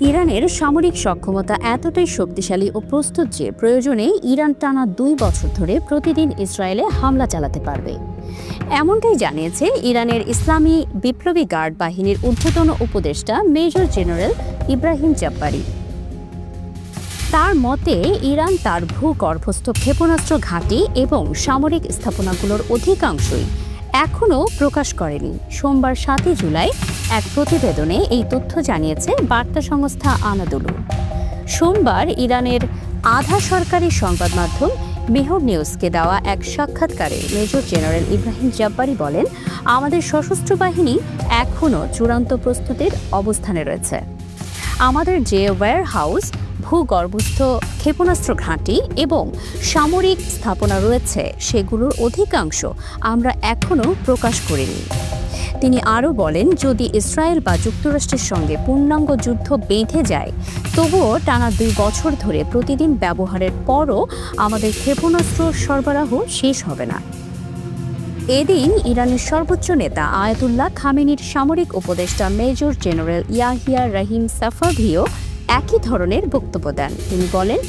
ইরানের সামরিক সক্ষমতা এতটাই শক্তিশালী ও প্রস্তুত যে প্রয়োজনে ইরান টানা ২ বছর ধরে প্রতিদিন ইসরায়েলে হামলা চালাতে পারবে। এমনটাই জানিয়েছে ইরানের ইসলামী বিপ্লবী গার্ড বাহিনীর ঊর্ধ্বতন উপদেষ্টা মেজর জেনারেল ইব্রাহিম জাব্বারি। তার মতে ইরান তার ভূগর্ভস্থ ক্ষেপণাস্ত্র ঘাঁটি এবং সামরিক স্থাপনাগুলোর অধিকাংশই এখনও প্রকাশ করেনি। সোমবার ৭ জুলাই এক প্রতিবেদনে এই তথ্য জানিয়েছে বার্তা সংস্থা আনাদোলু। সোমবার ইরানের আধা সরকারি সংবাদ মাধ্যম মেহর নিউজকে দেওয়া এক সাক্ষাৎকারে মেজর জেনারেল ইব্রাহিম জাব্বারি বলেন, আমাদের সশস্ত্র বাহিনী এখনও চূড়ান্ত প্রস্তুতির অবস্থানে রয়েছে। আমাদের যে ওয়্যারহাউস, ভূগর্ভস্থ ক্ষেপণাস্ত্র ঘাঁটি এবং সামরিক স্থাপনা রয়েছে সেগুলোর অধিকাংশ আমরা এখনও প্রকাশ করিনি। তিনি আরও বলেন, যদি ইসরায়েল বা যুক্তরাষ্ট্রের সঙ্গে পূর্ণাঙ্গ যুদ্ধ বেঁধে যায় তবুও টানা ২ বছর ধরে প্রতিদিন ব্যবহারের পরও আমাদের ক্ষেপণাস্ত্র সরবরাহ শেষ হবে না। এদিন ইরানের সর্বোচ্চ নেতা আয়াতুল্লাহ খামেনির সামরিক উপদেষ্টা মেজর জেনারেল ইয়াহিয়া রাহিম সাফাভিও একই ধরনের বক্তব্য দেন। তিনি বলেন,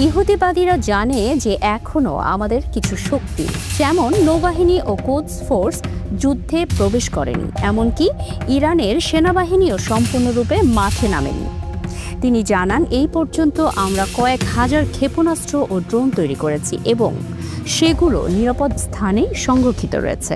ইহুদিবাদীরা জানে যে এখনও আমাদের কিছু শক্তি যেমন নৌবাহিনী ও কোদস ফোর্স যুদ্ধে প্রবেশ করেনি, এমনকি ইরানের সেনাবাহিনীও সম্পূর্ণরূপে মাঠে নামেনি। তিনি জানান, এই পর্যন্ত আমরা কয়েক হাজার ক্ষেপণাস্ত্র ও ড্রোন তৈরি করেছি এবং সেগুলো নিরাপদ স্থানে সংরক্ষিত রয়েছে।